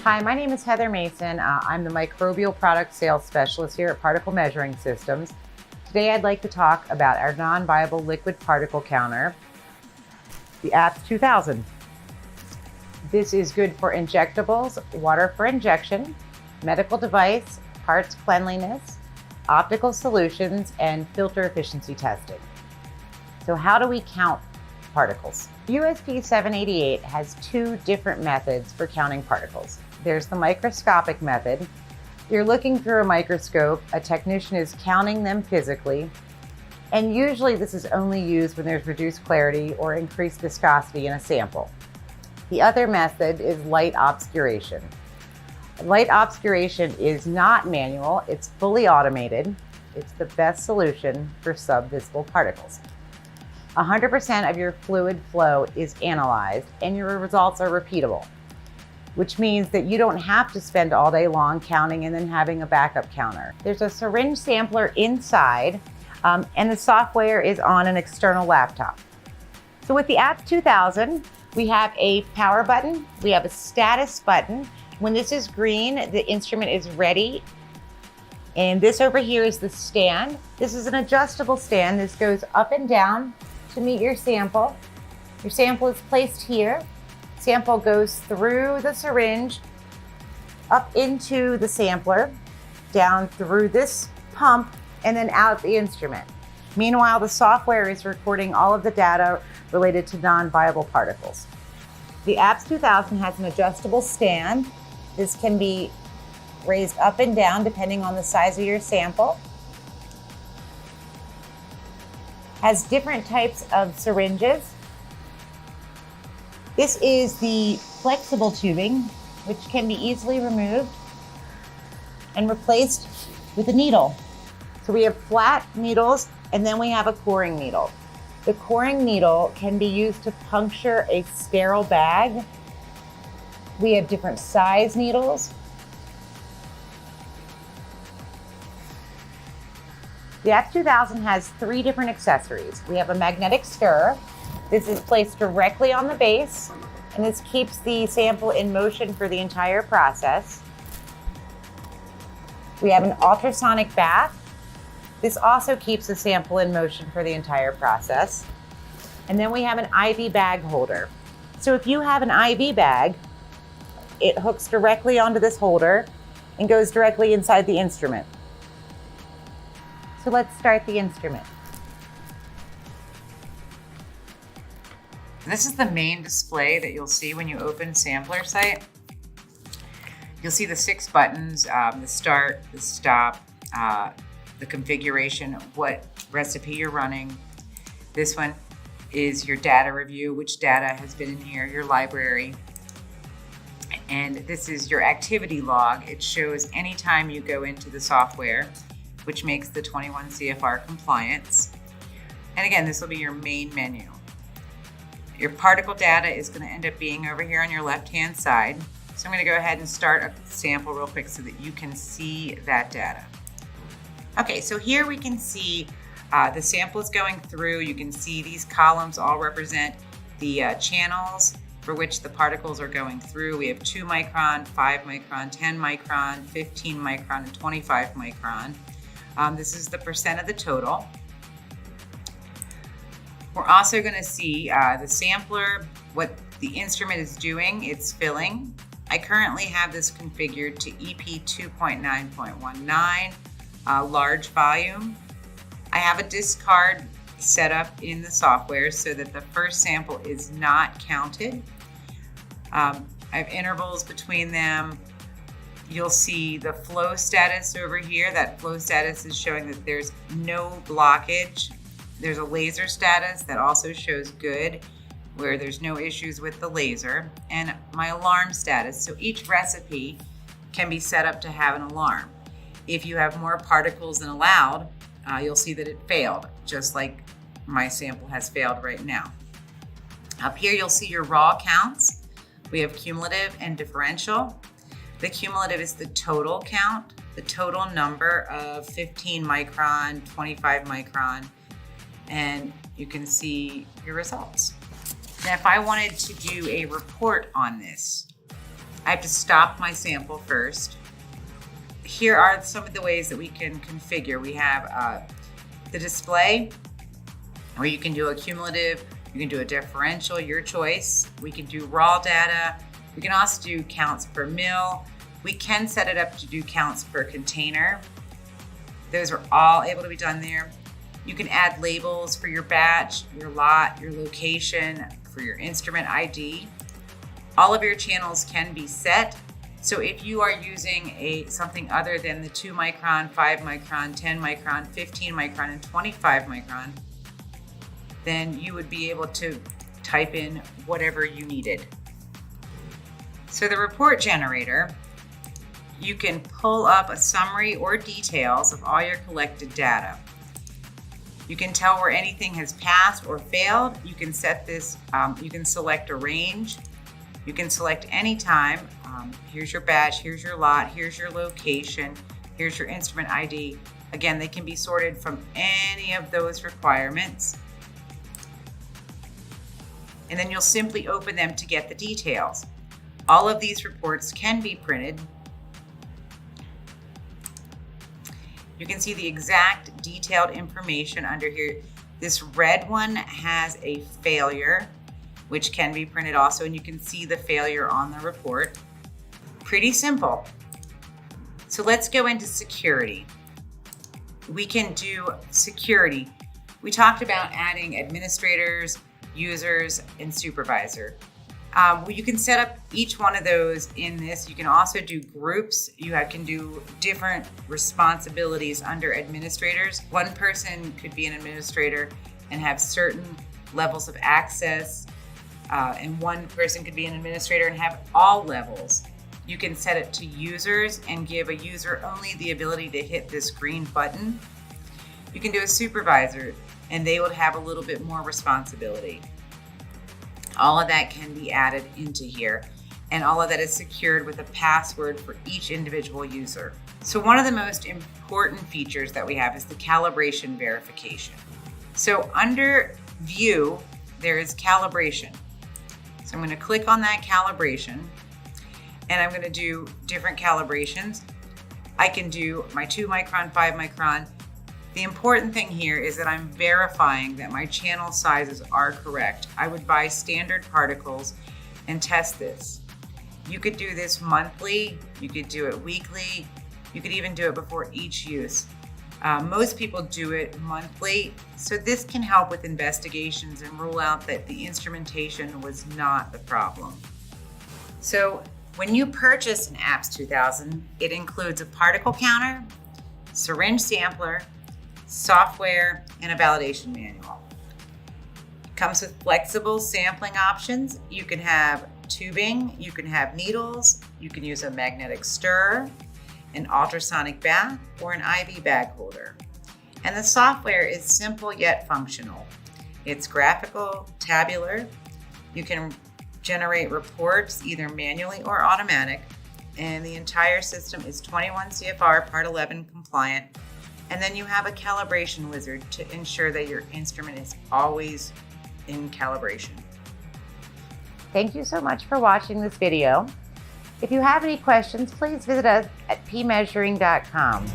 Hi, my name is Heather Mason. I'm the Microbial Product Sales Specialist here at Particle Measuring Systems. Today I'd like to talk about our non-viable liquid particle counter, the APSS-2000. This is good for injectables, water for injection, medical device, parts cleanliness, optical solutions, and filter efficiency testing. So how do we count particles? USP 788 has two different methods for counting particles. There's the microscopic method. You're looking through a microscope, a technician is counting them physically, and usually this is only used when there's reduced clarity or increased viscosity in a sample. The other method is light obscuration. Light obscuration is not manual, it's fully automated. It's the best solution for subvisible particles. 100% of your fluid flow is analyzed and your results are repeatable, which means that you don't have to spend all day long counting and then having a backup counter. There's a syringe sampler inside and the software is on an external laptop. So with the APSS-2000, we have a power button, we have a status button. When this is green, the instrument is ready. And this over here is the stand. This is an adjustable stand. This goes up and down to meet your sample. Your sample is placed here. Sample goes through the syringe, up into the sampler, down through this pump, and then out the instrument. Meanwhile, the software is recording all of the data related to non-viable particles. The APSS-2000 has an adjustable stand. This can be raised up and down depending on the size of your sample. Has different types of syringes. This is the flexible tubing, which can be easily removed and replaced with a needle. So we have flat needles and then we have a coring needle. The coring needle can be used to puncture a sterile bag. We have different size needles. The APSS-2000 has three different accessories. We have a magnetic stirrer. This is placed directly on the base, and this keeps the sample in motion for the entire process. We have an ultrasonic bath. This also keeps the sample in motion for the entire process. And then we have an IV bag holder. So if you have an IV bag, it hooks directly onto this holder and goes directly inside the instrument. So let's start the instrument. This is the main display that you'll see when you open Sampler Site. You'll see the 6 buttons, the start, the stop, the configuration, what recipe you're running. This one is your data review, which data has been in here, your library. And this is your activity log. It shows anytime you go into the software, which makes the 21 CFR compliance. And again, this will be your main menu. Your particle data is going to end up being over here on your left-hand side. So I'm going to go ahead and start a sample real quick so that you can see that data. Okay, so here we can see the sample is going through. You can see these columns all represent the channels for which the particles are going through. We have 2 micron, 5 micron, 10 micron, 15 micron, and 25 micron. This is the percent of the total. We're also going to see the sampler, what the instrument is doing. It's filling. I currently have this configured to EP 2.9.19, large volume. I have a discard set up in the software so that the first sample is not counted. I have intervals between them. You'll see the flow status over here. That flow status is showing that there's no blockage. There's a laser status that also shows good, where there's no issues with the laser, and my alarm status. So each recipe can be set up to have an alarm. If you have more particles than allowed, you'll see that it failed, just like my sample has failed right now. Up here, you'll see your raw counts. We have cumulative and differential. The cumulative is the total count, the total number of 15 micron, 25 micron, and you can see your results. Now, if I wanted to do a report on this, I have to stop my sample first. Here are some of the ways that we can configure. We have the display, where you can do a cumulative, you can do a differential, your choice. We can do raw data. We can also do counts per mil. We can set it up to do counts per container. Those are all able to be done there. You can add labels for your batch, your lot, your location, for your instrument ID. All of your channels can be set. So if you are using something other than the 2 micron, 5 micron, 10 micron, 15 micron, and 25 micron, then you would be able to type in whatever you needed. So the report generator, you can pull up a summary or details of all your collected data. You can tell where anything has passed or failed. You can set this, you can select a range. You can select any time. Here's your batch, here's your lot, here's your location, here's your instrument ID. Again, they can be sorted from any of those requirements. And then you'll simply open them to get the details. All of these reports can be printed. You can see the exact detailed information under here. This red one has a failure, which can be printed also, and you can see the failure on the report. Pretty simple. So let's go into security. We can do security. We talked about adding administrators, users, and supervisor. You can set up each one of those in this. You can also do groups. You can do different responsibilities under administrators. One person could be an administrator and have certain levels of access, and one person could be an administrator and have all levels. You can set it to users and give a user only the ability to hit this green button. You can do a supervisor and they would have a little bit more responsibility. All of that can be added into here, and all of that is secured with a password for each individual user. So one of the most important features that we have is the calibration verification. So under View, there is calibration. So I'm going to click on that calibration, and I'm going to do different calibrations. I can do my 2 micron, 5 micron. The important thing here is that I'm verifying that my channel sizes are correct. I would buy standard particles and test this. You could do this monthly, you could do it weekly, you could even do it before each use. Most people do it monthly, so this can help with investigations and rule out that the instrumentation was not the problem. So when you purchase an APSS-2000, it includes a particle counter, syringe sampler, software, and a validation manual. It comes with flexible sampling options. You can have tubing, you can have needles, you can use a magnetic stir, an ultrasonic bath, or an IV bag holder. And the software is simple yet functional. It's graphical, tabular. You can generate reports either manually or automatic, and the entire system is 21 CFR Part 11 compliant. And then you have a calibration wizard to ensure that your instrument is always in calibration. Thank you so much for watching this video. If you have any questions, please visit us at pmeasuring.com.